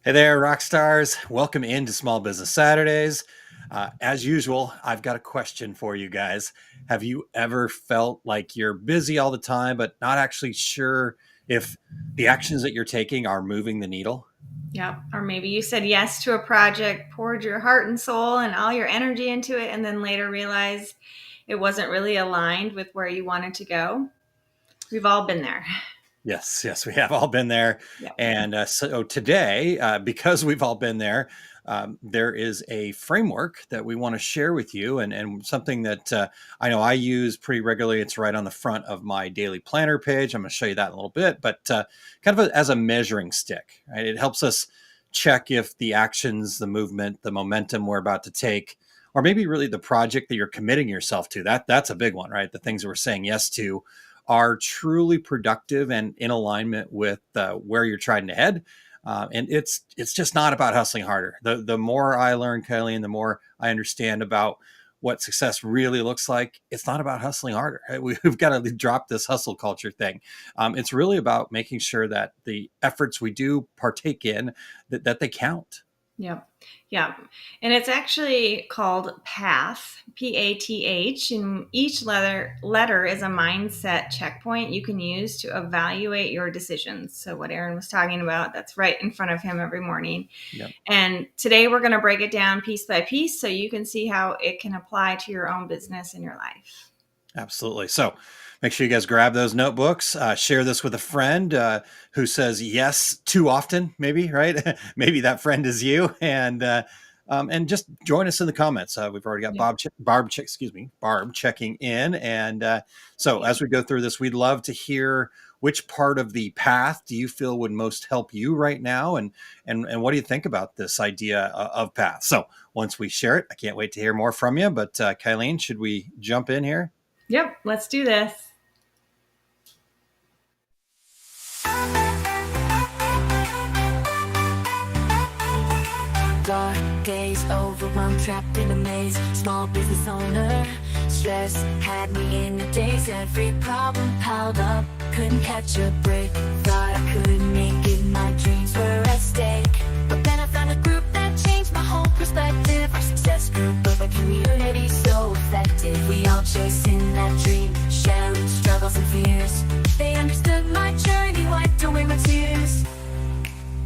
Hey there, rock stars. Welcome into Small Business Saturdays. As usual, I've got a question for you guys. Have you ever felt like you're busy all the time, but not actually sure if the actions that you're taking are moving the needle? Yep. Or maybe you said yes to a project, poured your heart and soul and all your energy into it, and then later realized it wasn't really aligned with where you wanted to go. We've all been there. Yes, we have all been there. Yep. And so today, because we've all been there, there is a framework that we want to share with you and something that I know I use pretty regularly. It's right on the front of my daily planner page. I'm going to show you that in a little bit, but as a measuring stick, right? It helps us check if the actions, the movement, the momentum we're about to take, or maybe really the project that you're committing yourself to, that's a big one, right? The things that we're saying yes to are truly productive and in alignment with where you're trying to head. And it's just not about hustling harder. The more I learn, Kylene, the more I understand about what success really looks like. It's not about hustling harder. Right? We've got to drop this hustle culture thing. It's really about making sure that the efforts we do partake in that they count. Yep. Yep. And it's actually called PATH, PATH. And each letter is a mindset checkpoint you can use to evaluate your decisions. So, what Aaron was talking about, that's right in front of him every morning. Yep. And today we're going to break it down piece by piece so you can see how it can apply to your own business and your life. Absolutely. So make sure you guys grab those notebooks, share this with a friend who says yes too often, maybe, right? Maybe that friend is you. And just join us in the comments. We've already got Yep. Barb checking in. And so as we go through this, we'd love to hear which part of the path do you feel would most help you right now? And what do you think about this idea of path? So once we share it, I can't wait to hear more from you. But Kylene, should we jump in here? Yep. Let's do this. Dark days, overwhelmed, trapped in a maze. Small business owner, stress had me in a daze. Every problem piled up, couldn't catch a break. Thought I couldn't make it, my dreams were at stake. But then I found a group that changed my whole perspective. Our success group of a community so effective. We all chasing that dream, sharing struggles and fears. They understood my journey, wiped away my tears.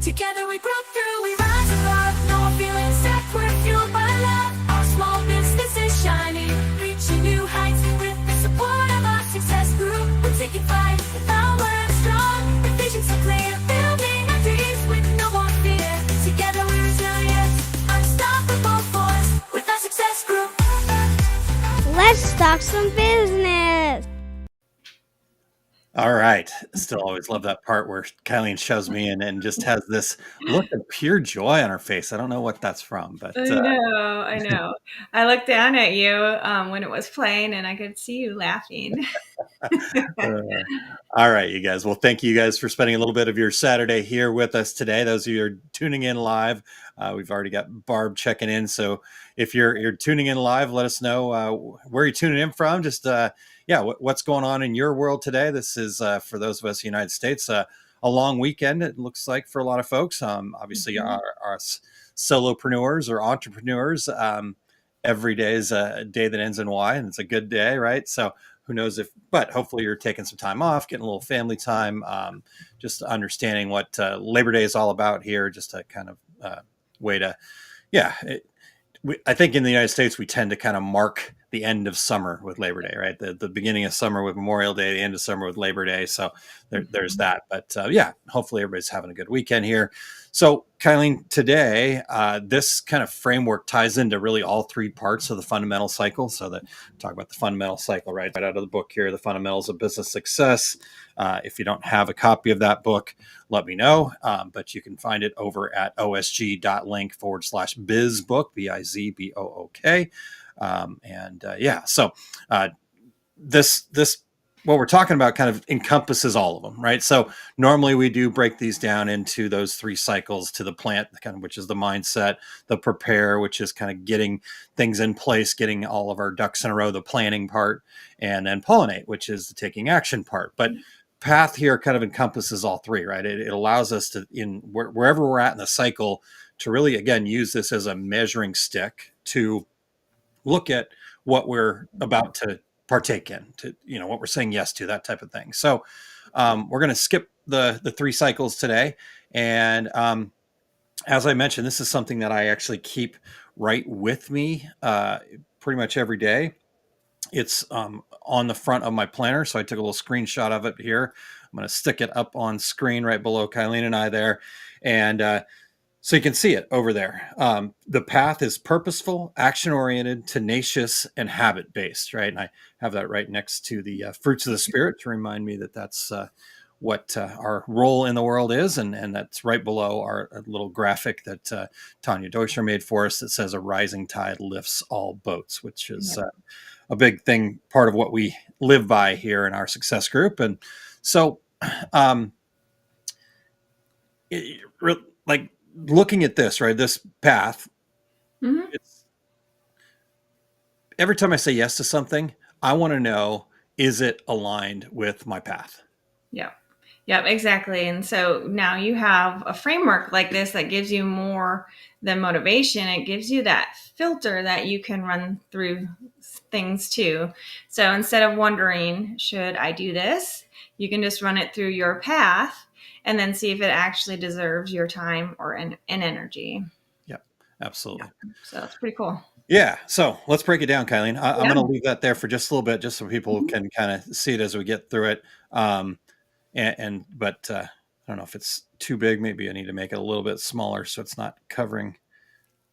Together we broke through, we rise above. No more feeling stuck, we're fueled by love. Our small business is shining, reaching new heights. With the support of our success group, we're taking flight. The power is strong, the vision so clear. Building our dreams with no more fear. Together we're resilient, unstoppable force. With our success group. Let's talk some business. All right. Still always love that part where Kylene shows me in and just has this look of pure joy on her face. I don't know what that's from, but I know. I looked down at you when it was playing and I could see you laughing. uh, all right, you guys. Well, thank you guys for spending a little bit of your Saturday here with us today. Those of you who are tuning in live, we've already got Barb checking in. So if you're tuning in live, let us know where you're tuning in from. Just what's going on in your world today? This is for those of us in the United States, a long weekend. It looks like for a lot of folks. Obviously, our solopreneurs or entrepreneurs. Every day is a day that ends in Y, and it's a good day, right? So who knows but hopefully you're taking some time off, getting a little family time, just understanding what Labor Day is all about here, just a kind of way to, I think in the United States, we tend to kind of mark the end of summer with Labor Day, right? The beginning of summer with Memorial Day, the end of summer with Labor Day. So there's that. But hopefully everybody's having a good weekend here. So Kylene, today, this kind of framework ties into really all three parts of the fundamental cycle. So that talk about the fundamental cycle, right out of the book here, The Fundamentals of Business Success. If you don't have a copy of that book, let me know. But you can find it over at osg.link/bizbook, BIZBOOK. So this what we're talking about kind of encompasses all of them, right? So normally we do break these down into those three cycles: to the plant, kind of, which is the mindset; the prepare, which is kind of getting things in place, getting all of our ducks in a row, the planning part; and then pollinate, which is the taking action part. But path here kind of encompasses all three, right? It allows us to, wherever we're at in the cycle, to really, again, use this as a measuring stick to look at what we're about to partake in, to, what we're saying yes to, that type of thing. So we're going to skip the three cycles today. And as I mentioned, this is something that I actually keep right with me pretty much every day. It's on the front of my planner. So I took a little screenshot of it here. I'm going to stick it up on screen right below Kylene and I there. And so you can see it over there. The path is purposeful, action-oriented, tenacious, and habit-based, right? And I have that right next to the fruits of the spirit to remind me that that's what our role in the world is. And that's right below our little graphic that Tanya Deutscher made for us that says a rising tide lifts all boats, which is a big thing, part of what we live by here in our success group. And so like looking at this, right, this path, it's, every time I say yes to something, I want to know, is it aligned with my path? Yep, exactly. And so now you have a framework like this that gives you more than motivation. It gives you that filter that you can run through things too. So instead of wondering, should I do this? You can just run it through your path and then see if it actually deserves your time or an energy. Yep, absolutely. Yeah. So it's pretty cool. Yeah. So let's break it down, Kylene. I'm going to leave that there for just a little bit, just so people can kind of see it as we get through it. But I don't know if it's too big. Maybe I need to make it a little bit smaller so it's not covering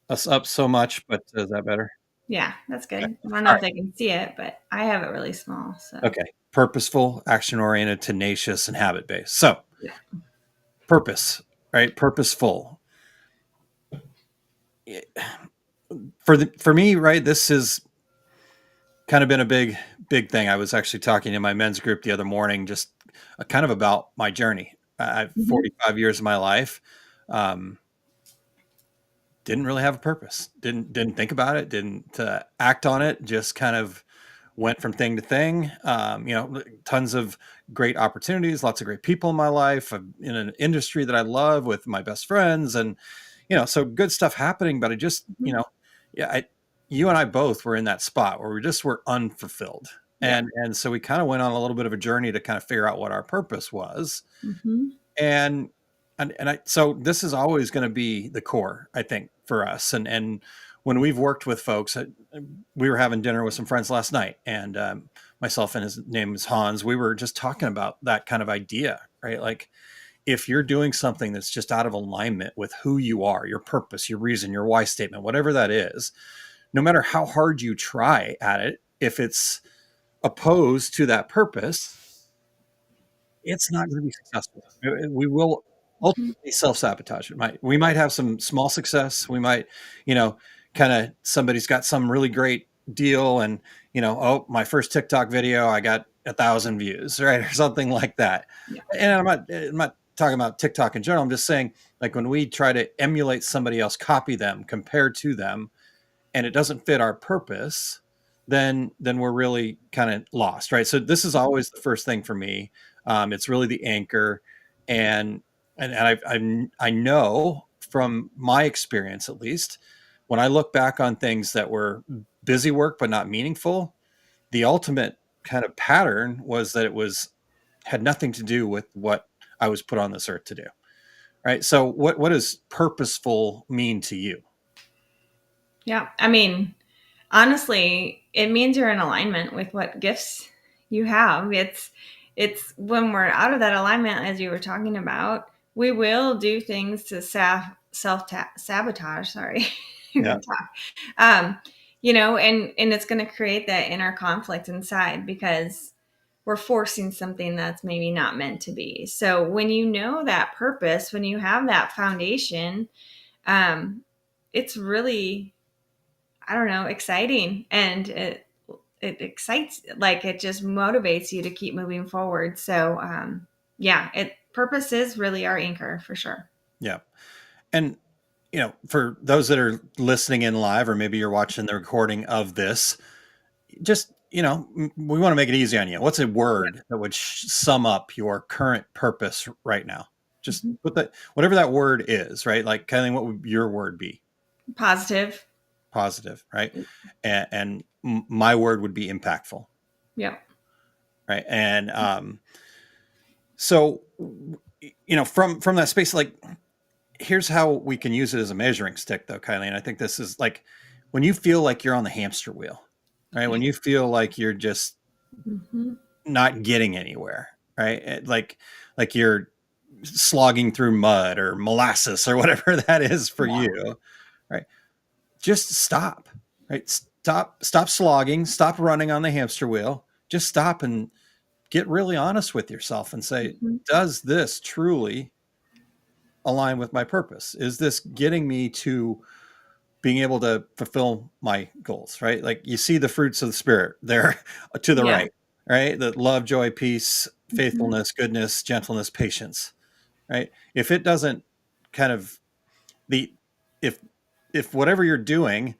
us up so much. But is that better? Yeah, that's good. Okay. I don't know if they can see it, but I have it really small. So okay. Purposeful, action-oriented, tenacious, and habit-based. So purpose, right? Purposeful. For me, right, this has kind of been a big thing. I was actually talking to my men's group the other morning, just kind of about my journey. I've 45 years of my life. Didn't really have a purpose. Didn't think about it. Didn't act on it. Just kind of went from thing to thing. Tons of great opportunities, lots of great people in my life. I'm in an industry that I love with my best friends, and so good stuff happening. But I just, you and I both were in that spot where we just were unfulfilled. And so we kind of went on a little bit of a journey to kind of figure out what our purpose was. So this is always going to be the core, I think, for us. And when we've worked with folks, we were having dinner with some friends last night, and myself and his name is Hans. We were just talking about that kind of idea, right? Like, if you're doing something that's just out of alignment with who you are, your purpose, your reason, your why statement, whatever that is, no matter how hard you try at it, if it's opposed to that purpose, it's not going to be successful. We will ultimately self-sabotage it. We might have some small success. We might, kind of, somebody's got some really great deal, and my first TikTok video, I got 1,000 views, right, or something like that. And I'm not talking about TikTok in general. I'm just saying, like, when we try to emulate somebody else, copy them, compare to them, and it doesn't fit our purpose, then we're really kind of lost, right? So this is always the first thing for me. It's really the anchor, and I know from my experience, at least, when I look back on things that were busy work but not meaningful, the ultimate kind of pattern was that it had nothing to do with what I was put on this earth to do, right? So what does purposeful mean to you? Yeah, I mean, honestly, it means you're in alignment with what gifts you have. It's when we're out of that alignment, as you were talking about, we will do things to self-sabotage. Sorry. Yeah. And it's going to create that inner conflict inside because we're forcing something that's maybe not meant to be. So when you know that purpose, when you have that foundation, it's really, I don't know, exciting. And it excites, like, it just motivates you to keep moving forward. So, purpose is really our anchor for sure. Yeah. And, for those that are listening in live, or maybe you're watching the recording of this, just we want to make it easy on you. What's a word that would sum up your current purpose right now? Just Mhm. put that, whatever that word is, right? Like, Kylene, what would your word be? Positive. Positive, right? And my word would be impactful, Yep. right? And so, from that space, like, here's how we can use it as a measuring stick, though, Kylie. And I think this is like when you feel like you're on the hamster wheel, right? When you feel like you're just Mm-hmm. not getting anywhere, right? Like you're slogging through mud or molasses or whatever that is for Yeah. you, right? Just stop, right? Stop slogging, stop running on the hamster wheel. Just stop and get really honest with yourself and say, Mm-hmm. does this truly align with my purpose? Is this getting me to being able to fulfill my goals, right? Like you see the fruits of the spirit there to the Yeah. right? The love, joy, peace, Mm-hmm. faithfulness, goodness, gentleness, patience, right? If it doesn't kind of the if whatever you're doing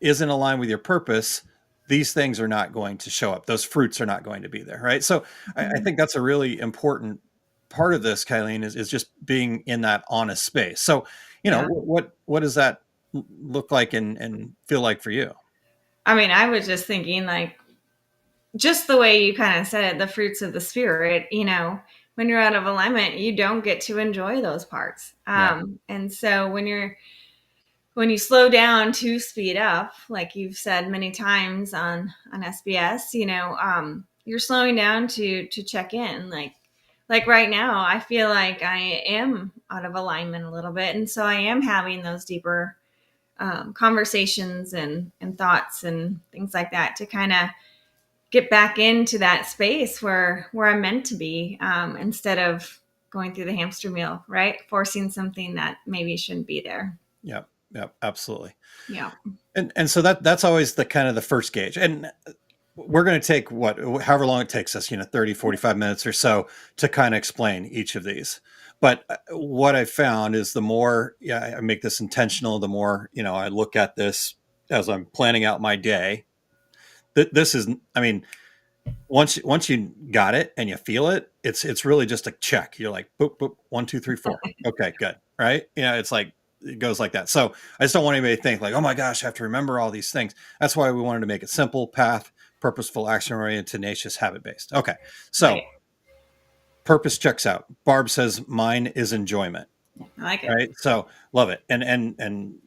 isn't aligned with your purpose, these things are not going to show up. Those fruits are not going to be there, right? So I think that's a really important part of this, Kylene, is just being in that honest space. So, Yeah. what does that look like and feel like for you? I mean, I was just thinking, like, just the way you kind of said it, the fruits of the spirit, when you're out of alignment, you don't get to enjoy those parts. Yeah, And so when you slow down to speed up, like you've said many times on SBS, you're slowing down to check in. Like right now, I feel like I am out of alignment a little bit, and so I am having those deeper conversations and thoughts and things like that to kind of get back into that space where I'm meant to be, instead of going through the hamster wheel, right? Forcing something that maybe shouldn't be there. yeah, yeah, absolutely. Yeah. And so that's always the kind of the first gauge. And we're going to take however long it takes us, 30, 45 minutes or so to kind of explain each of these. But what I found is the more I make this intentional, the more, I look at this as I'm planning out my day. This is, I mean, once you got it and you feel it, it's really just a check. You're like, boop, boop, 1, 2, 3, 4. Okay, good. Right. It's like, it goes like that. So I just don't want anybody to think like, oh my gosh, I have to remember all these things. That's why we wanted to make it simple, path, purposeful, action oriented, tenacious, habit based. Okay. Right. So purpose checks out. Barb says mine is enjoyment. I like it. Right. So love it. And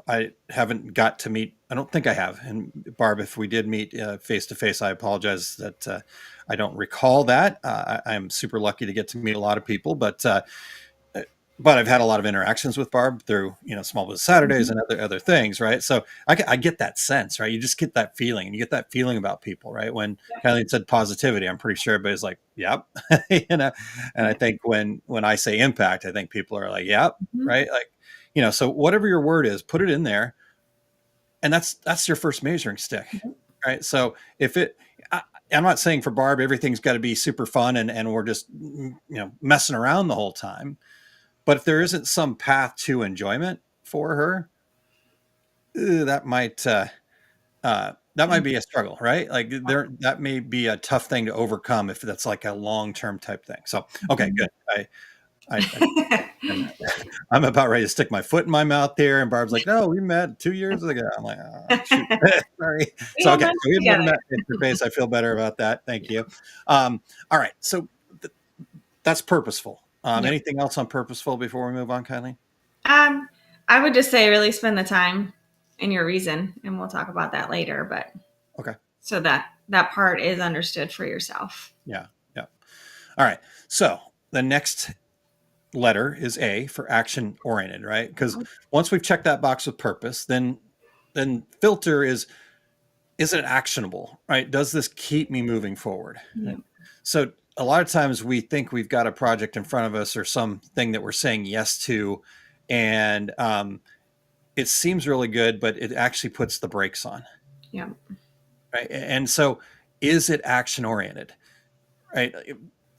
I haven't got to meet, I don't think I have. And Barb, if we did meet face to face, I apologize that I don't recall that. I'm super lucky to get to meet a lot of people, but I've had a lot of interactions with Barb through, Small Business Saturdays and other things, right? So I get that sense, right? You just get that feeling, and you get that feeling about people, right? When Kylie said positivity, I'm pretty sure everybody's like, "Yep," And I think when I say impact, I think people are like, "Yep," Mhm. right? Like, so whatever your word is, put it in there, and that's your first measuring stick, right? So if I'm not saying for Barb everything's got to be super fun and we're just messing around the whole time. But if there isn't some path to enjoyment for her, that might be a struggle, right? Like that may be a tough thing to overcome if that's like a long-term type thing. So, okay, good. I'm, I'm about ready to stick my foot in my mouth here, and Barb's like, "No, we met 2 years ago." I'm like, "Oh, shoot, sorry." We So, have okay, lunch so we've never together. met face to face. I feel better about that. Thank you. All right, so that's purposeful. Yeah. Anything else on purposeful before we move on, Kylie? Um, I would just say really spend the time in your reason, and we'll talk about that later. But Okay. so that part is understood for yourself. Yeah. Yeah. All right. So the next letter is A for action oriented, right? Because once we've checked that box with purpose, then filter is it actionable, right? Does this keep me moving forward? Yeah. Right? So a lot of times we think we've got a project in front of us or something that we're saying yes to, and it seems really good, but it actually puts the brakes on, Yeah. right? And so, is it action oriented, right?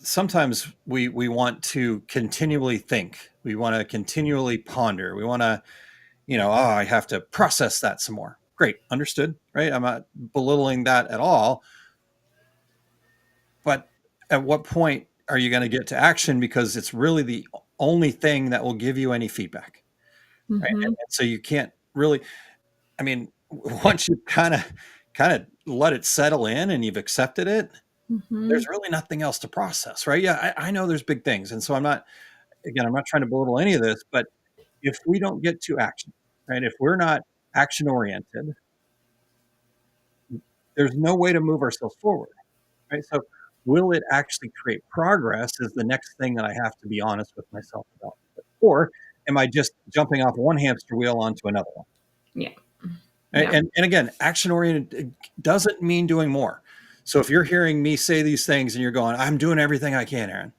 Sometimes we want to continually think, we want to continually ponder, we want to, oh, I have to process that some more. Great, understood, right? I'm not belittling that at all. But at what point are you going to get to action? Because it's really the only thing that will give you any feedback, right? Mm-hmm. And so you can't really, I mean, once you kind of let it settle in and you've accepted it, Mm-hmm. there's really nothing else to process, right? Yeah, I know there's big things. And so I'm not trying to belittle any of this, but if we don't get to action, right? If we're not action oriented, there's no way to move ourselves forward, right? So will it actually create progress is the next thing that I have to be honest with myself about. Or am I just jumping off one hamster wheel onto another one? Yeah. Right? Yeah. And again, action oriented doesn't mean doing more. So if you're hearing me say these things and you're going, I'm doing everything I can, Aaron,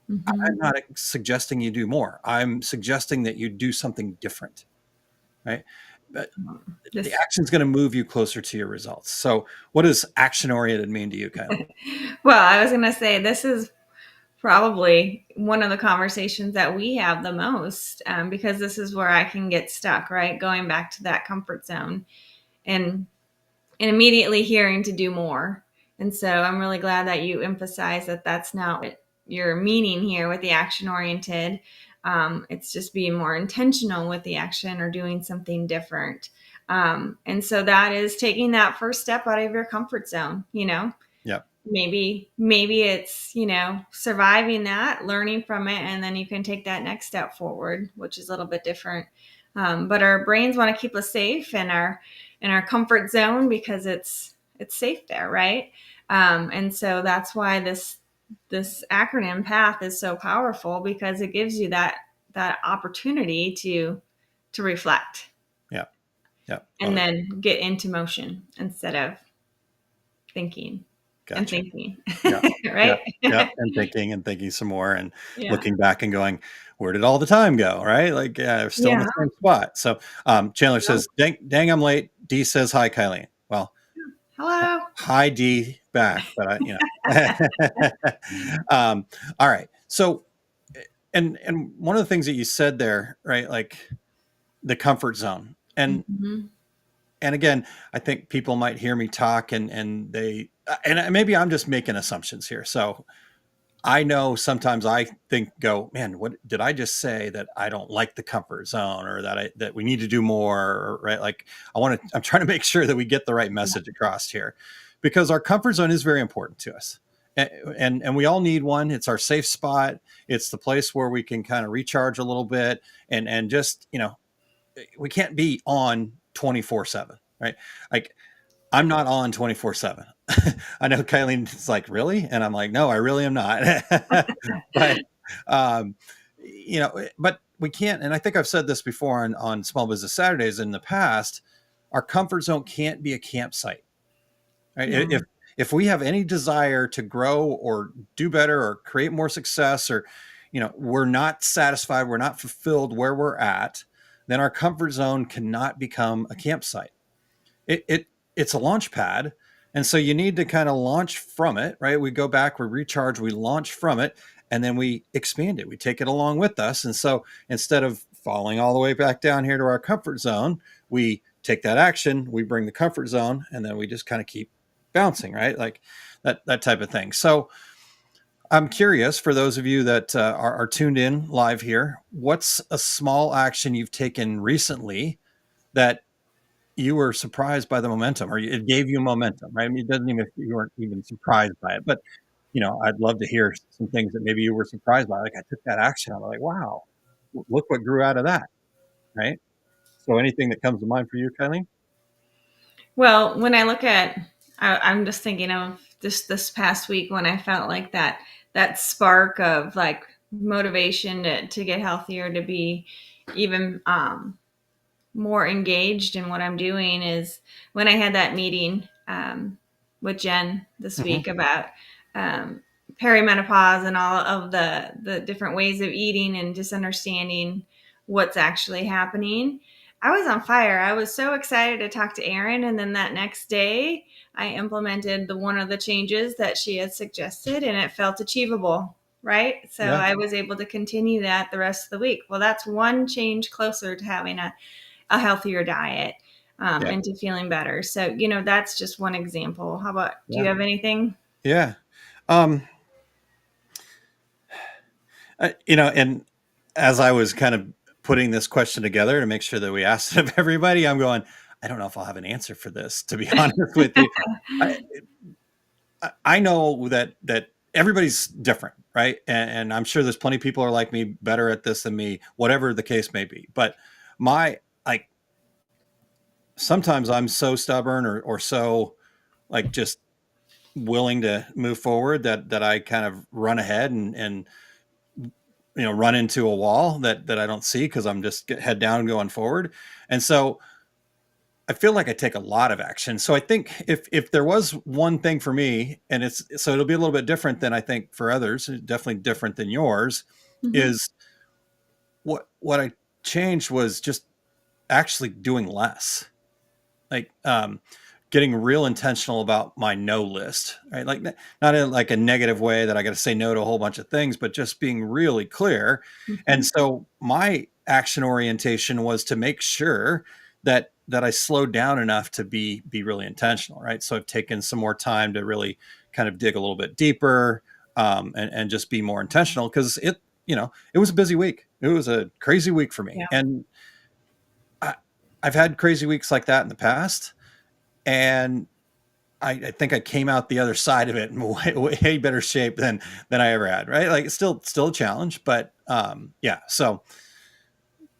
Mm-hmm. I'm not suggesting you do more. I'm suggesting that you do something different, right? But the This action's going to move you closer to your results. So what does action oriented mean to you, Kylene? Well, I was going to say this is probably one of the conversations that we have the most, because this is where I can get stuck, right? Going back to that comfort zone and immediately hearing to do more. And so I'm really glad that you emphasize that that's not what you're meaning here with the action oriented. It's just being more intentional with the action or doing something different. And so that is taking that first step out of your comfort zone, Yep. maybe it's surviving that, learning from it, and then you can take that next step forward, which is a little bit different. But our brains want to keep us safe in our comfort zone because it's safe there, right? And so that's why this acronym PATH is so powerful, because it gives you that opportunity to reflect Yeah. Yeah. and then get into motion instead of thinking and Gotcha. thinking. Yeah. Yeah. Right? Yeah. And thinking some more and Yeah. looking back and going, where did all the time go? Right. Like, yeah, we're still in Yeah. the same spot. So Chandler says, dang, I'm late. D says, hi, Kylene. Well, Hello. hi, D back, but all right. So, and one of the things that you said there, right? Like the comfort zone. Mm-hmm. And again, I think people might hear me talk and maybe I'm just making assumptions here. So I know sometimes I go, man, what did I just say that I don't like the comfort zone or that we need to do more, right? Like I'm trying to make sure that we get the right message across here, because our comfort zone is very important to us. And we all need one. It's our safe spot. It's the place where we can kind of recharge a little bit and just, we can't be on 24/7, right? Like I'm not on 24/7. I know Kylene's like, really? And I'm like, no, I really am not. But, um, but we can't. And I think I've said this before on Small Business Saturdays in the past, our comfort zone can't be a campsite, right? Yeah. If we have any desire to grow or do better or create more success, or, we're not satisfied, we're not fulfilled where we're at, then our comfort zone cannot become a campsite. It's a launch pad. And so you need to kind of launch from it, right? We go back, we recharge, we launch from it, and then we expand it. We take it along with us. And so instead of falling all the way back down here to our comfort zone, we take that action, we bring the comfort zone, and then we just kind of keep bouncing, right? Like that type of thing. So I'm curious, for those of you that are tuned in live here, what's a small action you've taken recently that you were surprised by the momentum, or it gave you momentum, right? I mean, it doesn't even, you weren't even surprised by it, but I'd love to hear some things that maybe you were surprised by. Like I took that action. I'm like, wow, look what grew out of that. Right. So anything that comes to mind for you, Kylene? Well, when I look at, I'm just thinking of just this past week when I felt like that spark of like motivation to get healthier, to be even more engaged in what I'm doing, is when I had that meeting with Jen this week about um, perimenopause and all of the different ways of eating and just understanding what's actually happening. I was on fire. I was so excited to talk to Erin, and then that next day I implemented one of the changes that she had suggested, and it felt achievable. Right. So Yeah. I was able to continue that the rest of the week. Well, that's one change closer to having a healthier diet. Yeah. into feeling better. So, that's just one example. How about, do you Yeah. have anything? Yeah. And as I was kind of putting this question together to make sure that we asked it of everybody, I'm going, I don't know if I'll have an answer for this, to be honest with you. I know that everybody's different, right? And I'm sure there's plenty of people who are like me, better at this than me, whatever the case may be. But my like sometimes I'm so stubborn or so like just willing to move forward that I kind of run ahead and run into a wall that I don't see because I'm just head down going forward. And so I feel like I take a lot of action. So I think if there was one thing for me, and it'll be a little bit different than I think for others, definitely different than yours, Mm-hmm. is what I changed was just actually doing less. Like getting real intentional about my no list, right? Like not in like a negative way that I got to say no to a whole bunch of things, but just being really clear. Mm-hmm. And so my action orientation was to make sure that I slowed down enough to be really intentional, right? So I've taken some more time to really kind of dig a little bit deeper, and just be more intentional because it was a busy week. It was a crazy week for me, Yeah. and I've had crazy weeks like that in the past, and I think I came out the other side of it in way better shape than I ever had. Right, like it's still a challenge, but yeah. So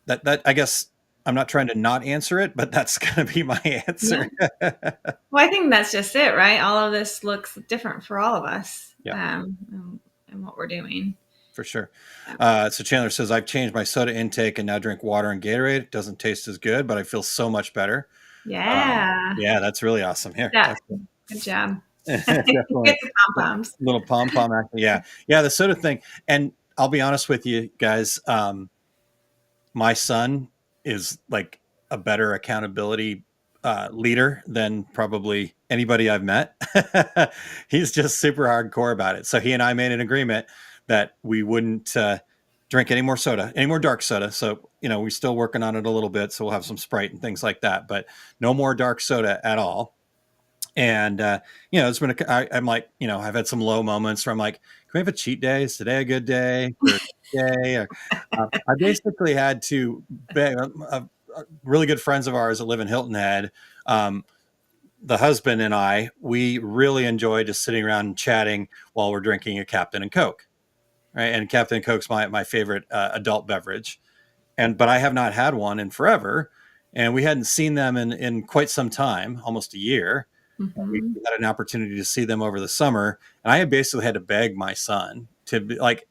that I guess I'm not trying to not answer it, but that's going to be my Yeah. answer. Well, I think that's just it, right? All of this looks different for all of us, Yeah, and what we're doing. for sure. Yeah. So Chandler says I've changed my soda intake and now drink water and Gatorade. It doesn't taste as good, but I feel so much better. Yeah. Yeah, that's really awesome. Here, Yeah. that's good. Good job. Definitely Get the pom-poms. little pom pom action. Yeah, the soda thing. And I'll be honest with you guys. My son is like a better accountability leader than probably anybody I've met. He's just super hardcore about it. So he and I made an agreement that we wouldn't drink any more soda, any more dark soda. So, we're still working on it a little bit. So we'll have some Sprite and things like that, but no more dark soda at all. And, it's been, I'm like, I've had some low moments where I'm like, can we have a cheat day? Is today a good day? Or a day? Or, I basically had to beg, really good friends of ours that live in Hilton Head. The husband and I, we really enjoy just sitting around and chatting while we're drinking a Captain and Coke. Right. And Captain and Coke's my favorite adult beverage. But I have not had one in forever. And we hadn't seen them in quite some time, almost a year. We Mm-hmm. had an opportunity to see them over the summer, and I had basically had to beg my son to be like,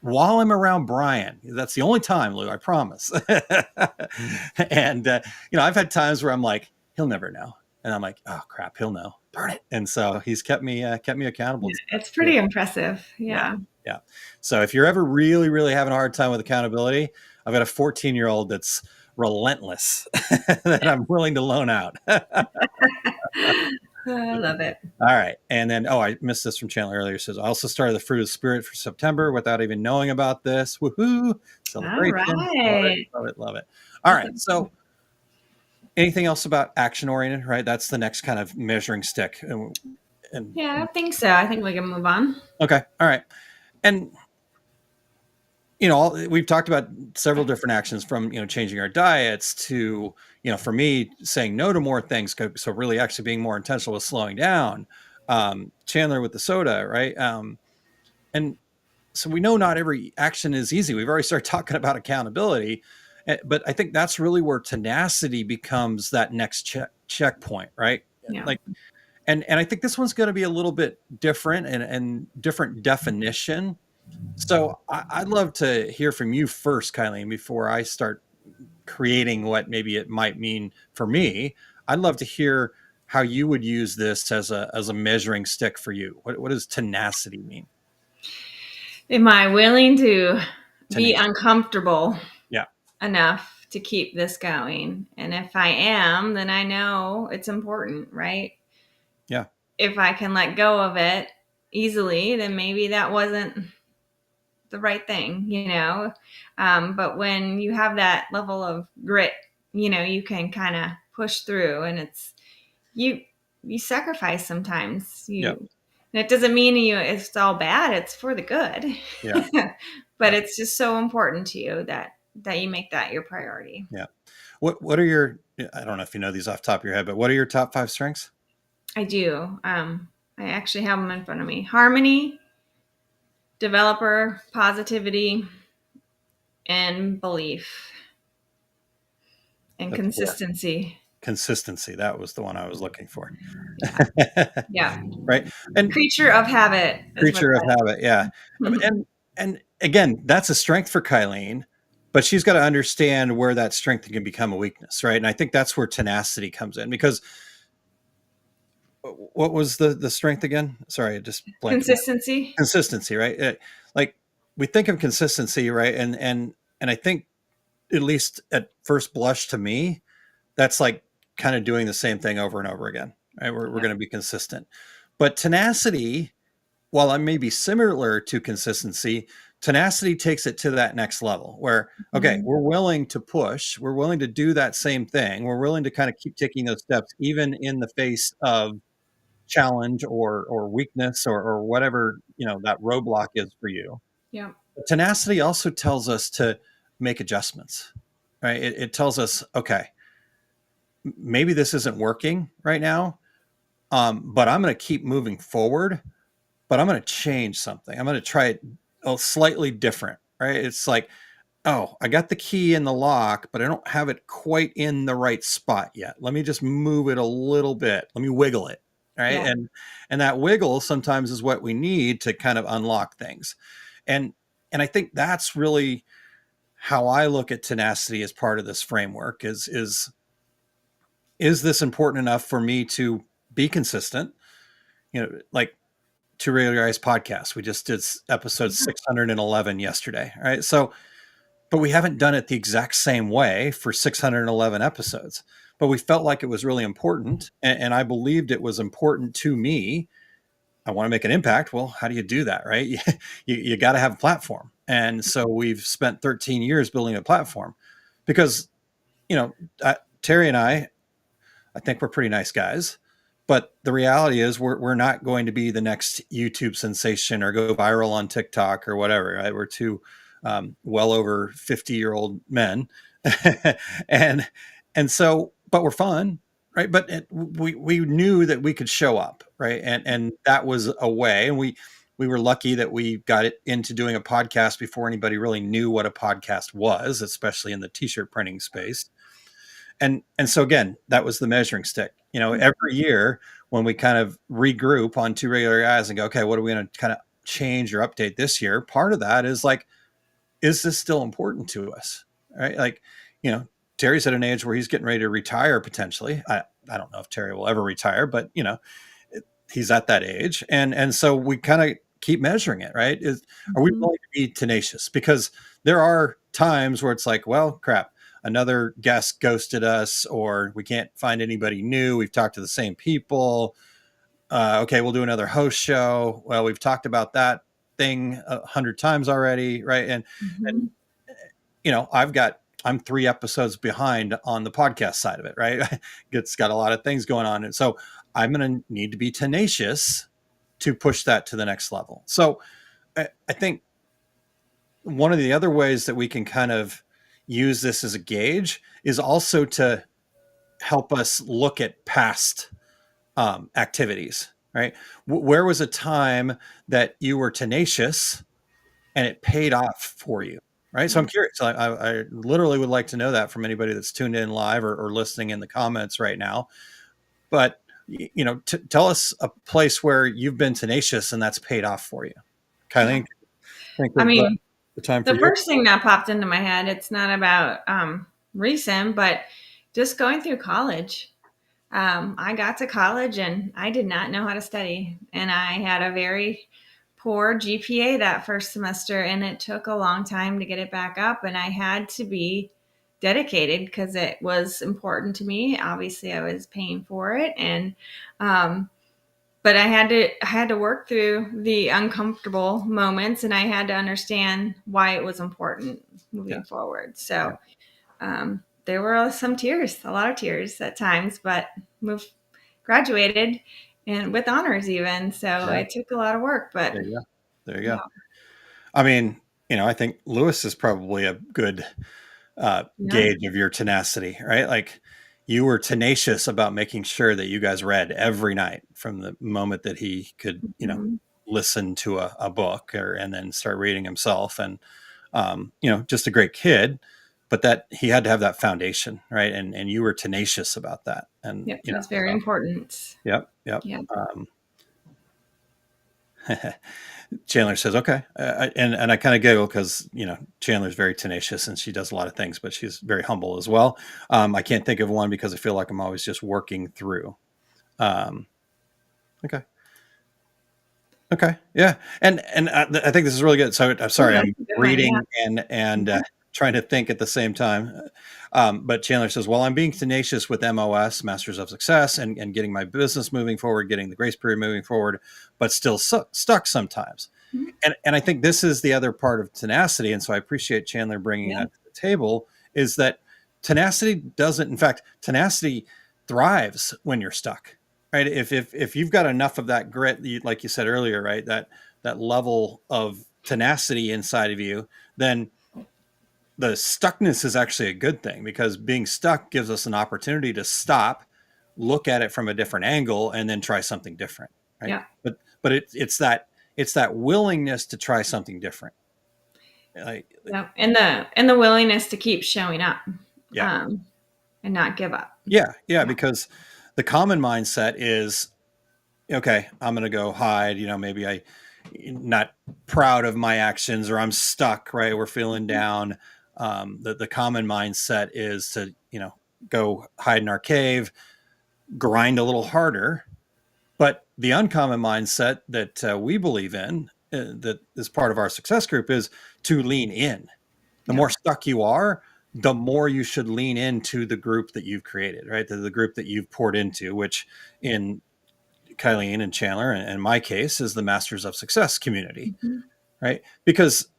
while I'm around Brian, that's the only time, Lou, I promise. And I've had times where I'm like, he'll never know, and I'm like, oh crap, he'll know, darn it. And so he's kept me accountable. Yeah, it's pretty impressive. Yeah. Yeah. So if you're ever really, really having a hard time with accountability, I've got a 14-year-old that's relentless that I'm willing to loan out. I love it. All right. And then, I missed this from Chandler earlier. It says, I also started the Fruit of the Spirit for September without even knowing about this. Woohoo. Celebration. All Love right. it. Love it. Love it. All right. So anything else about action oriented, right? That's the next kind of measuring stick. Yeah, I think so. I think we can move on. Okay. All right. And, we've talked about several different actions from, changing our diets to, for me, saying no to more things. So really actually being more intentional with slowing down. Chandler with the soda, right? And so we know not every action is easy. We've already started talking about accountability, but I think that's really where tenacity becomes that next checkpoint, right? Yeah. Like, and I think this one's going to be a little bit different and different definition. So I'd love to hear from you first, Kylene, before I start creating what maybe it might mean for me. I'd love to hear how you would use this as a measuring stick for you. What does tenacity mean? Am I willing to be Tenacity. uncomfortable Yeah. enough to keep this going? And if I am, then I know it's important, right? Yeah. If I can let go of it easily, then maybe that wasn't the right thing, But when you have that level of grit, you can kind of push through, and it's you sacrifice sometimes. Yeah. And it doesn't mean it's all bad. It's for the good. Yeah. But Yeah. it's just so important to you that you make that your priority. Yeah. What are your, I don't know if you know these off the top of your head, but what are your top 5 strengths? I do. I actually have them in front of me. Harmony, developer, positivity, and belief, and That's 4. consistency. Consistency. That was the one I was looking for. Yeah. Right. And Creature of habit is what creature of habit. Yeah. that And again, that's a strength for Kylene, but she's got to understand where that strength can become a weakness. Right. And I think that's where tenacity comes in, because what was the strength again? Sorry, I just blanked. consistency. Consistency, right? Like we think of consistency, right? And I think, at least at first blush to me, that's like kind of doing the same thing over and over again, right? We're going to be consistent. But tenacity, while I may be similar to consistency, tenacity takes it to that next level where, okay, we're willing to push, we're willing to do that same thing, we're willing to kind of keep taking those steps, even in the face of challenge or weakness or whatever, that roadblock is for you. Yeah. But tenacity also tells us to make adjustments, right? It tells us, okay, maybe this isn't working right now, but I'm going to keep moving forward, but I'm going to change something. I'm going to try it slightly different, right? It's like, oh, I got the key in the lock, but I don't have it quite in the right spot yet. Let me just move it a little bit. Let me wiggle it, right? Yeah. And that wiggle sometimes is what we need to kind of unlock things. And I think that's really how I look at tenacity as part of this framework is this important enough for me to be consistent? Like Two Regular Guys podcast. We just did episode 611 yesterday. Right. So, but we haven't done it the exact same way for 611 episodes, but we felt like it was really important. And I believed it was important to me. I want to make an impact. Well, how do you do that? Right. You got to have a platform. And so we've spent 13 years building a platform because, Terry and I think we're pretty nice guys. But the reality is we're not going to be the next YouTube sensation or go viral on TikTok or whatever. Right? We're two well over 50-year-old men. and so, but we're fun, right? But we knew that we could show up, right? And that was a way. And we were lucky that we got it into doing a podcast before anybody really knew what a podcast was, especially in the t-shirt printing space. And so again, that was the measuring stick. Every year when we kind of regroup on Two Regular Guys and go, okay, what are we going to kind of change or update this year? Part of that is like, is this still important to us? Right? Like, Terry's at an age where he's getting ready to retire potentially. I don't know if Terry will ever retire, but he's at that age. And so we kind of keep measuring it, right? Are we willing to be tenacious? Because there are times where it's like, well, crap, another guest ghosted us, or we can't find anybody new. We've talked to the same people. Okay, we'll do another host show. Well, we've talked about that thing 100 times already, right? And I'm 3 episodes behind on the podcast side of it, right? It's got a lot of things going on, and so I'm going to need to be tenacious to push that to the next level. So I think one of the other ways that we can kind of use this as a gauge is also to help us look at past activities, right? Where was a time that you were tenacious and it paid off for you, right? So I'm curious. I literally would like to know that from anybody that's tuned in live or listening in the comments right now. But, tell us a place where you've been tenacious and that's paid off for you. Kylene, I mean, the time for the you. first thing that popped into my head, it's not about recent, but just going through college. I got to college and I did not know how to study. And I had a very poor GPA that first semester, and it took a long time to get it back up. And I had to be dedicated because it was important to me. Obviously, I was paying for it. And but I had to work through the uncomfortable moments, and I had to understand why it was important moving forward. So there were some tears, a lot of tears at times, but graduated and with honors even. So it took a lot of work, but there you go. There you go. I mean, I think Lewis is probably a good gauge of your tenacity, right? Like you were tenacious about making sure that you guys read every night from the moment that he could, listen to a book and then start reading himself. And, just a great kid, but that he had to have that foundation, right? And you were tenacious about that. And, that's very important. Yep. Yeah. Chandler says, okay. And I kind of giggle because, Chandler's very tenacious and she does a lot of things, but she's very humble as well. I can't think of one because I feel like I'm always just working through. Okay. Okay. Yeah. And I think this is really good. So I'm sorry, I'm reading and trying to think at the same time. But Chandler says, well, I'm being tenacious with MOS, Masters of Success, and getting my business moving forward, getting the grace period moving forward, but still stuck sometimes. And I think this is the other part of tenacity. And so I appreciate Chandler bringing that to the table, is that tenacity thrives when you're stuck, right? If you've got enough of that grit, like you said earlier, right, that level of tenacity inside of you, then the stuckness is actually a good thing, because being stuck gives us an opportunity to stop, look at it from a different angle, and then try something different. Right. Yeah. But it's that willingness to try something different. And the willingness to keep showing up. Yeah. And not give up. Yeah. Because the common mindset is, okay, I'm going to go hide, maybe I'm not proud of my actions, or I'm stuck, right? We're feeling down. The common mindset is to, go hide in our cave, grind a little harder. But the uncommon mindset that we believe in, that is part of our success group, is to lean in. The more stuck you are, the more you should lean into the group that you've created, right? The group that you've poured into, which in Kylene and Chandler, and my case, is the Masters of Success community, right? Because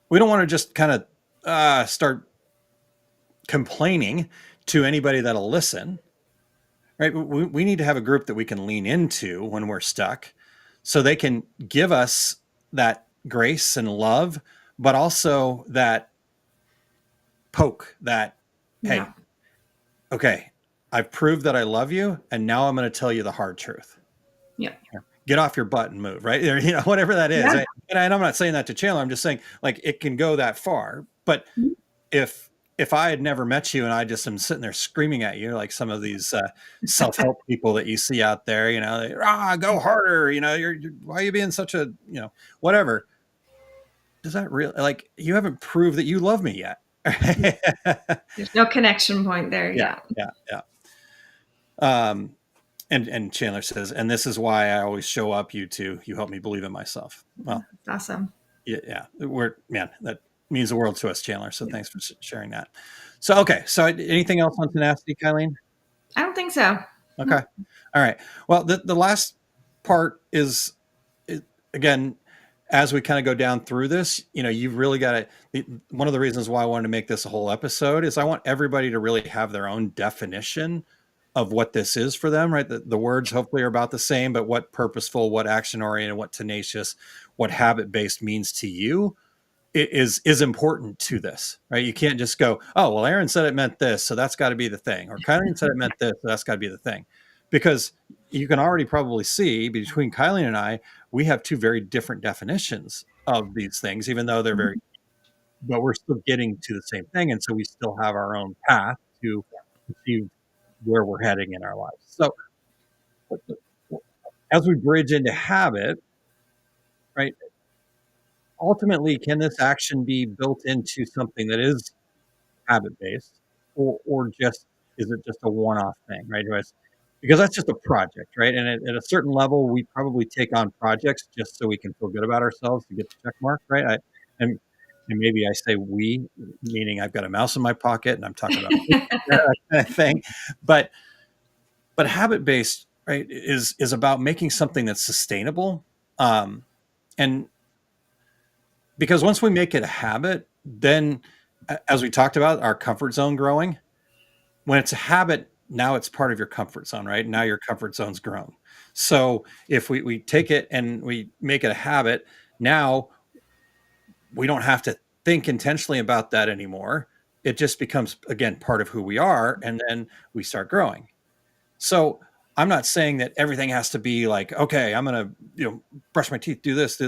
we don't want to just kind of start complaining to anybody that'll listen, right? We need to have a group that we can lean into when we're stuck, so they can give us that grace and love, but also that poke, that, hey, okay, I've proved that I love you, and now I'm going to tell you the hard truth. Yeah. Get off your butt and move, right? Whatever that is. Yeah. And I'm not saying that to Chandler. I'm just saying, like, it can go that far. But if I had never met you and I just am sitting there screaming at you, like some of these self-help people that you see out there, go harder, you're why are you being such a, whatever. Does that really, like, you haven't proved that you love me yet. There's no connection point there. Yeah. And Chandler says, and this is why I always show up, you two. You help me believe in myself. Well, that's awesome. Yeah. That means the world to us, Chandler. So thanks for sharing that. So, okay. So anything else on tenacity, Kylene? I don't think so. Okay. All right. Well, the last part is, again, as we kind of go down through this, you've really got to, one of the reasons why I wanted to make this a whole episode is I want everybody to really have their own definition of what this is for them, right? The words hopefully are about the same, but what purposeful, what action-oriented, what tenacious, what habit-based means to you is important to this, right? You can't just go, oh, well, Aaron said it meant this, so that's got to be the thing. Or Kylene said it meant this, so that's got to be the thing. Because you can already probably see between Kylene and I, we have two very different definitions of these things, even though they're very, but we're still getting to the same thing. And so we still have our own path to achieve where we're heading in our lives. So as we bridge into habit, right, ultimately, can this action be built into something that is habit-based, or just, is it just a one-off thing, right? Because that's just a project, right? And at a certain level, we probably take on projects just so we can feel good about ourselves to get the check mark, right? And maybe I say we, meaning I've got a mouse in my pocket and I'm talking about that kind of thing. But habit-based, right, is about making something that's sustainable. And because once we make it a habit, then, as we talked about, our comfort zone growing, when it's a habit, now it's part of your comfort zone, right? Now your comfort zone's grown. So if we take it and we make it a habit, now we don't have to think intentionally about that anymore. It just becomes, again, part of who we are. And then we start growing. So I'm not saying that everything has to be like, okay, I'm going to, brush my teeth, do this,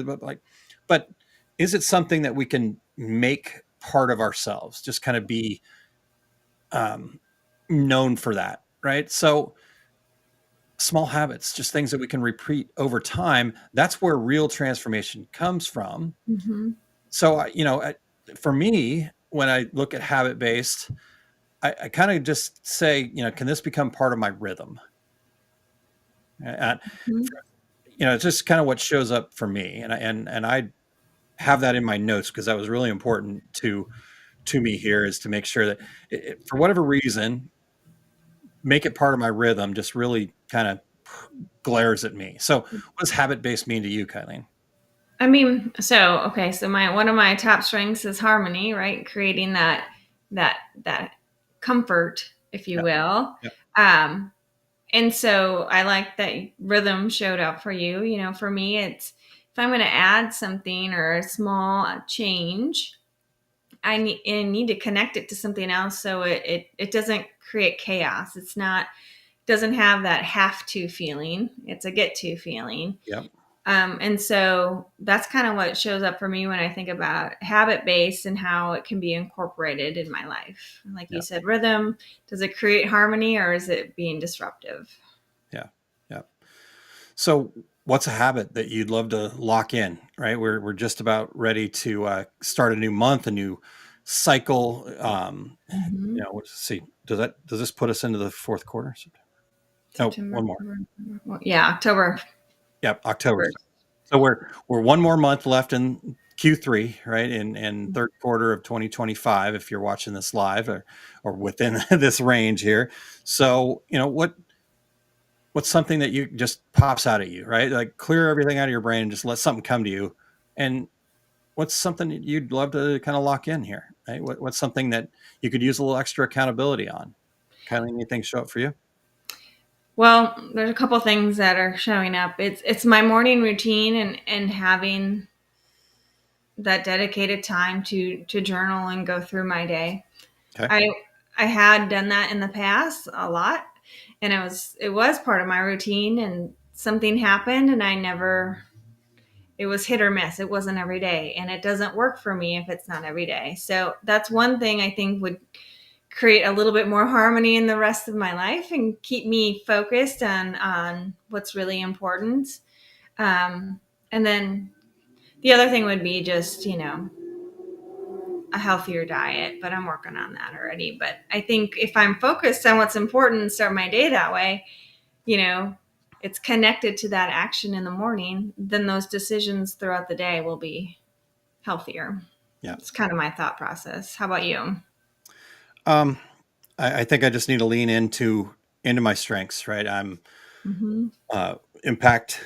but is it something that we can make part of ourselves, just kind of be known for that, right? So small habits, just things that we can repeat over time. That's where real transformation comes from. Mm-hmm. So, for me, when I look at habit based, I kind of just say, can this become part of my rhythm? And, Mm-hmm. it's just kind of what shows up for me. And I have that in my notes because that was really important to me here, is to make sure that for whatever reason, make it part of my rhythm just really kind of glares at me. So what does habit based mean to you, Kylene? I mean, so my one of my top strengths is harmony, right? Creating that comfort, if you Yep. will. Yep. And so I like that rhythm showed up for you. For me, it's if I'm going to add something or a small change, I need to connect it to something else so it doesn't create chaos. Doesn't have that have to feeling. It's a get to feeling. Yep. And so that's kind of what shows up for me when I think about habit based and how it can be incorporated in my life. Like you Yep. said, rhythm, does it create harmony or is it being disruptive? Yeah. Yeah. So what's a habit that you'd love to lock in, right? We're just about ready to start a new month, a new cycle. Mm-hmm. Let's see. Does this put us into the fourth quarter? No, September, one more. October. Yeah, October. Yep, October. 1st. So we're one more month left in Q3, right? In third quarter of 2025, if you're watching this live or within this range here. So, what's something that you just pops out at you, right? Like clear everything out of your brain and just let something come to you. And what's something that you'd love to kind of lock in here, right? What's something that you could use a little extra accountability on? Kylie, anything show up for you? Well, there's a couple things that are showing up. It's my morning routine and having that dedicated time to journal and go through my day. Okay. I had done that in the past a lot, and it was part of my routine, and something happened and it was hit or miss. It wasn't every day, and it doesn't work for me if it's not every day. So that's one thing I think would create a little bit more harmony in the rest of my life and keep me focused on what's really important. And then the other thing would be just, a healthier diet, but I'm working on that already. But I think if I'm focused on what's important and start my day that way, it's connected to that action in the morning, then those decisions throughout the day will be healthier. Yeah. It's kind of my thought process. How about you? I think I just need to lean into my strengths, right? I'm Mm-hmm. impact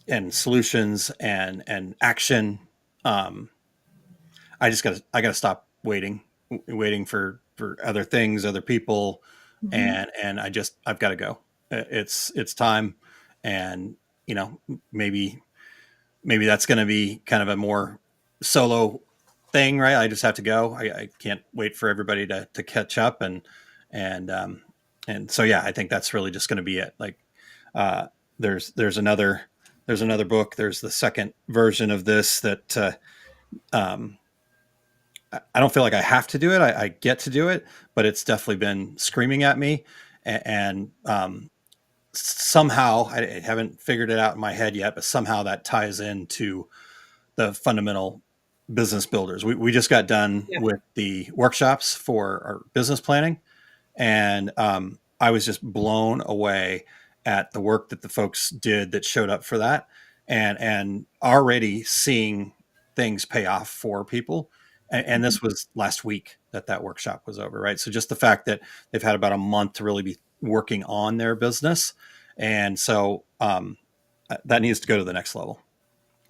and solutions and action. I gotta stop waiting for other things, other people, Mm-hmm. and I've got to go. It's time, and maybe that's going to be kind of a more solo thing, right? I just have to go. I can't wait for everybody to catch up, and so yeah, I think that's really just going to be it. Like, there's another book. There's the second version of this that I don't feel like I have to do it. I get to do it, but it's definitely been screaming at me, and somehow I haven't figured it out in my head yet, but somehow that ties into the fundamental business builders. We just got done with the workshops for our business planning, and I was just blown away at the work that the folks did that showed up for that, and already seeing things pay off for people. And this was last week that workshop was over, right? So just the fact that they've had about a month to really be working on their business, and so that needs to go to the next level.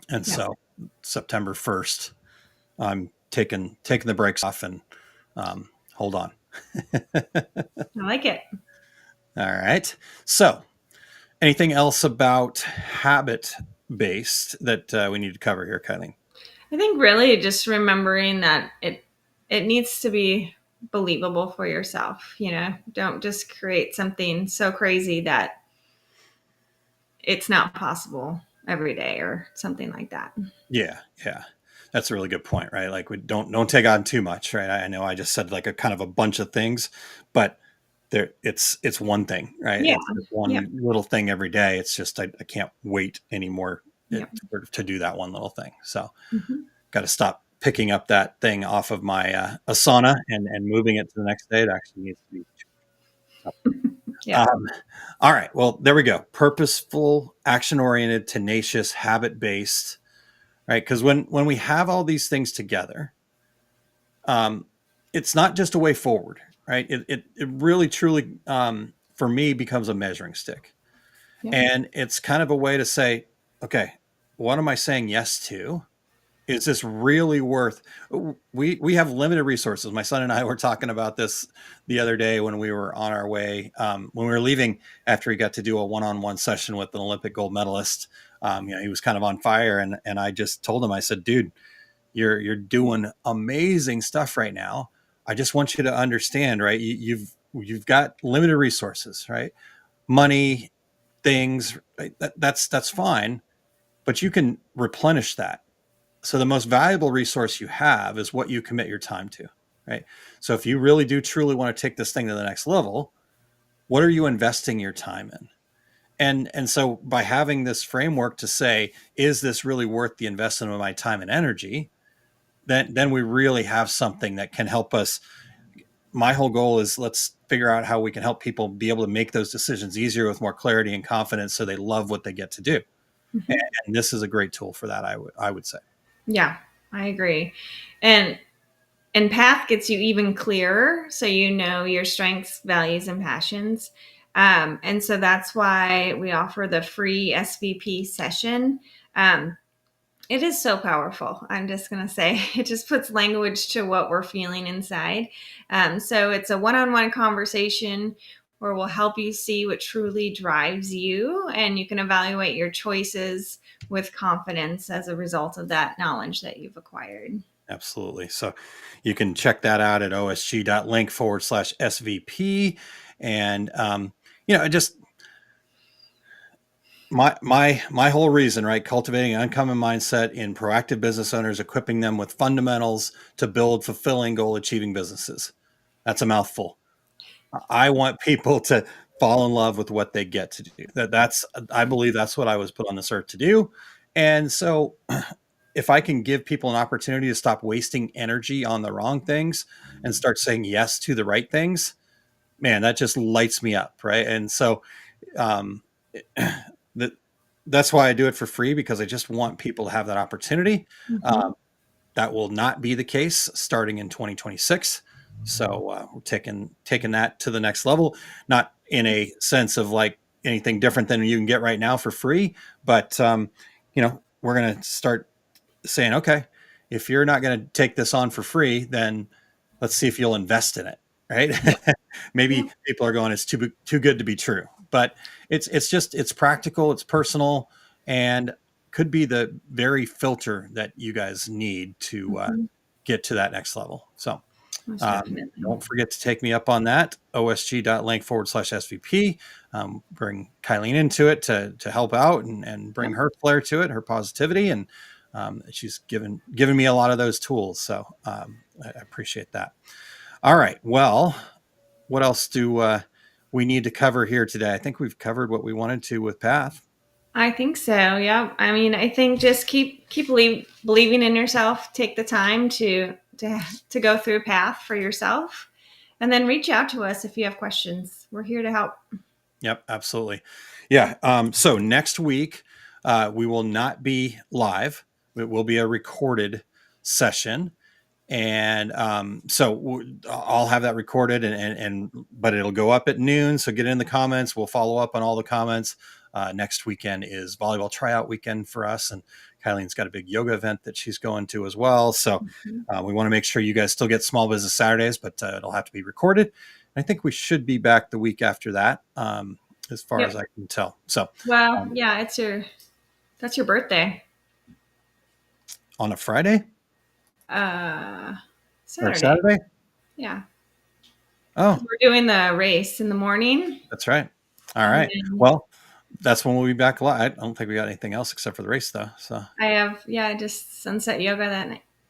And so September 1st, I'm taking the brakes off and hold on. I like it. All right. So, anything else about habit based that we need to cover here, Kylene? I think really just remembering that it needs to be believable for yourself. Don't just create something so crazy that it's not possible every day or something like that. Yeah, that's a really good point, right? Like, we don't take on too much, right? I know I just said like a kind of a bunch of things, but it's one thing, right? Yeah. It's one Yep. little thing every day. It's just I can't wait anymore Yep. to do that one little thing. So, Mm-hmm. got to stop picking up that thing off of my Asana and moving it to the next day. It actually needs to be. Yeah. All right. Well, there we go. Purposeful, action oriented, tenacious, habit based. Right. Because when we have all these things together, it's not just a way forward. Right. It really truly for me becomes a measuring stick. Yeah. And it's kind of a way to say, okay, what am I saying yes to? Is this really worth? We have limited resources. My son and I were talking about this the other day when we were on our way, when we were leaving after he got to do a one-on-one session with an Olympic gold medalist. He was kind of on fire, and I just told him, I said, dude, you're doing amazing stuff right now. I just want you to understand, right? You've got limited resources, right? Money, things, right? That's fine, but you can replenish that. So the most valuable resource you have is what you commit your time to, right? So if you really do truly want to take this thing to the next level, what are you investing your time in? And so by having this framework to say, is this really worth the investment of my time and energy? Then we really have something that can help us. My whole goal is, let's figure out how we can help people be able to make those decisions easier with more clarity and confidence, so they love what they get to do. Mm-hmm. And this is a great tool for that, I would say. Yeah, I agree. And path gets you even clearer, so you know your strengths, values, and passions. And so that's why we offer the free SVP session. It is so powerful. I'm just going to say it just puts language to what we're feeling inside. So it's a one-on-one conversation where we'll help you see what truly drives you, and you can evaluate your choices with confidence as a result of that knowledge that you've acquired. Absolutely. So you can check that out at osg.link/SVP. And, just my whole reason, right? Cultivating an uncommon mindset in proactive business owners, equipping them with fundamentals to build fulfilling, goal achieving businesses. That's a mouthful. I want people to fall in love with what they get to do. I believe that's what I was put on this earth to do. And so if I can give people an opportunity to stop wasting energy on the wrong things and start saying yes to the right things, man, that just lights me up. Right. And so, that's why I do it for free, because I just want people to have that opportunity. Mm-hmm. That will not be the case starting in 2026. So we're taking that to the next level, not in a sense of like anything different than you can get right now for free, but we're going to start saying, okay, if you're not going to take this on for free, then let's see if you'll invest in it. Right. Maybe people are going, it's too good to be true, but it's practical, it's personal, and could be the very filter that you guys need to get to that next level. So don't forget to take me up on that. osg.link/SVP. Bring Kylene into it to help out and bring her flair to it, her positivity. And she's given me a lot of those tools. So I appreciate that. All right. Well, what else do we need to cover here today? I think we've covered what we wanted to with Path. I think so. Yeah. I mean, I think just keep believing in yourself. Take the time to go through a path for yourself, and then reach out to us if you have questions. We're here to help. Yep, absolutely. Yeah. So next week we will not be live. It will be a recorded session. And so I'll have that recorded, but it'll go up at noon. So get in the comments. We'll follow up on all the comments. Next weekend is volleyball tryout weekend for us, and Kylene's got a big yoga event that she's going to as well. So we want to make sure you guys still get Small Business Saturdays, but it'll have to be recorded. I think we should be back the week after that, as far Yep. as I can tell. So, Well, yeah, that's your birthday. on a Friday Saturday. or Saturday? Yeah. Oh, We're doing the race in the morning. that's right. All right. Well, that's when we'll be back live. I don't think we got anything else except for the race, though. So I just sunset yoga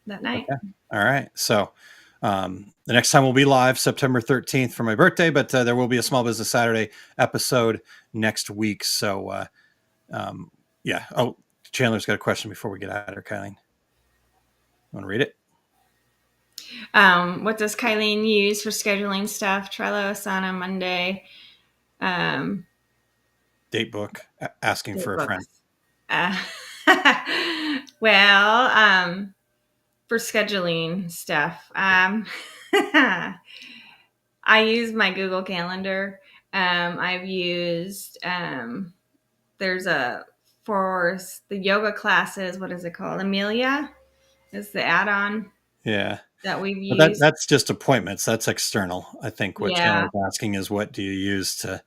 that night. Okay. All right. So the next time we'll be live September 13th for my birthday, but there will be a Small Business Saturday episode next week. So yeah. Oh, Chandler's got a question before we get out of here, Kylene. Want to read it? What does Kylene use for scheduling stuff? Trello, Asana, Monday. Date book, asking for a friend. Well, for scheduling stuff, I use my Google Calendar. I've used there's for the yoga classes. What is it called? Amelia is the add-on. Yeah. That we've used. But that's just appointments. That's external. I think what Yeah. Chandler's asking is, what do you use to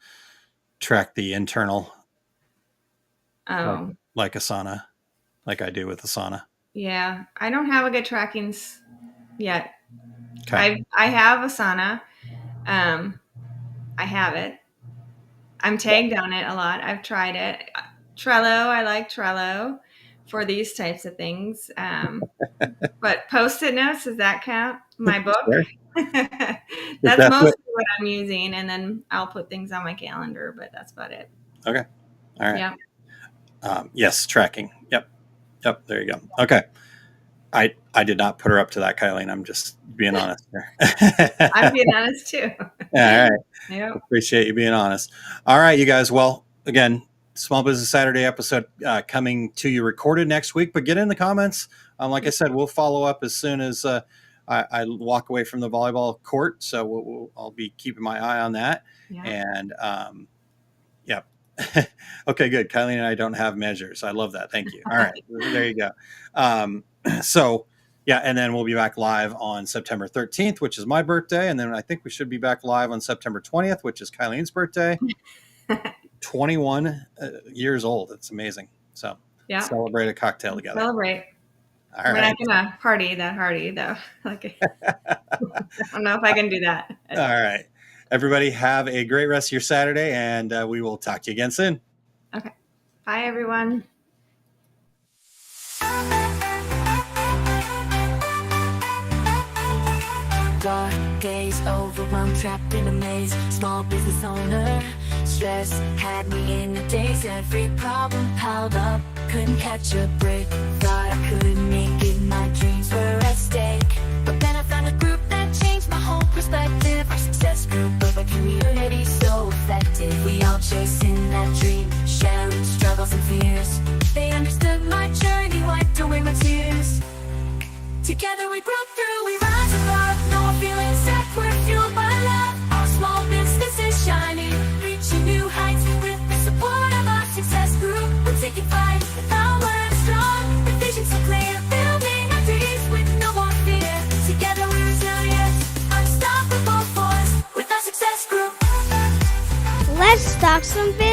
track the internal? Oh, like Asana, like I do with Asana. yeah. I don't have a good tracking yet. Okay. I have Asana. I have it. I'm tagged on it a lot. I've tried it. Trello, I like Trello for these types of things. But Post-it notes, does that count? My book? Sure. That's mostly what I'm using. And then I'll put things on my calendar, but that's about it. Okay. All right. Yeah. Yes, tracking. Yep. There you go. Okay. I did not put her up to that, Kylene. I'm just being honest here. I'm being honest too. All right. Yep. Appreciate you being honest. All right, you guys. Well, again, Small Business Saturday episode coming to you recorded next week, but get in the comments. Like I said, we'll follow up as soon as I walk away from the volleyball court. So I'll be keeping my eye on that. Yeah. And yeah. Okay, good. Kylene and I don't have measures. I love that. Thank you. All right. There you go. So yeah, and then we'll be back live on September 13th, which is my birthday. And then I think we should be back live on September 20th, which is Kylene's birthday. 21 years old. It's amazing. So yeah, celebrate a cocktail together. Celebrate. All We're right. not gonna party that hardy though. Like, I don't know if I can do that. All right. Everybody have a great rest of your Saturday, and we will talk to you again soon. Okay. Bye, everyone. Dark days, overwhelmed, trapped in a maze. Small business owner, stress had me in a daze. Every problem piled up, couldn't catch a break. Thought I couldn't make it, my dreams were at stake. But then I found a group that changed my whole perspective. Our success group of a community so effective. We all chasing that dream, sharing struggles and fears. They understood my journey, wiped away my tears. Together we broke through, we rise above. No more feeling stuck, we're fueled by love. Our small business is shining, reaching new heights. With the support of our success group, we're taking flight. The power is strong, the vision so clear. Building our dreams with no more fear. Together we're resilient, unstoppable force. With our success group. Let's talk some business.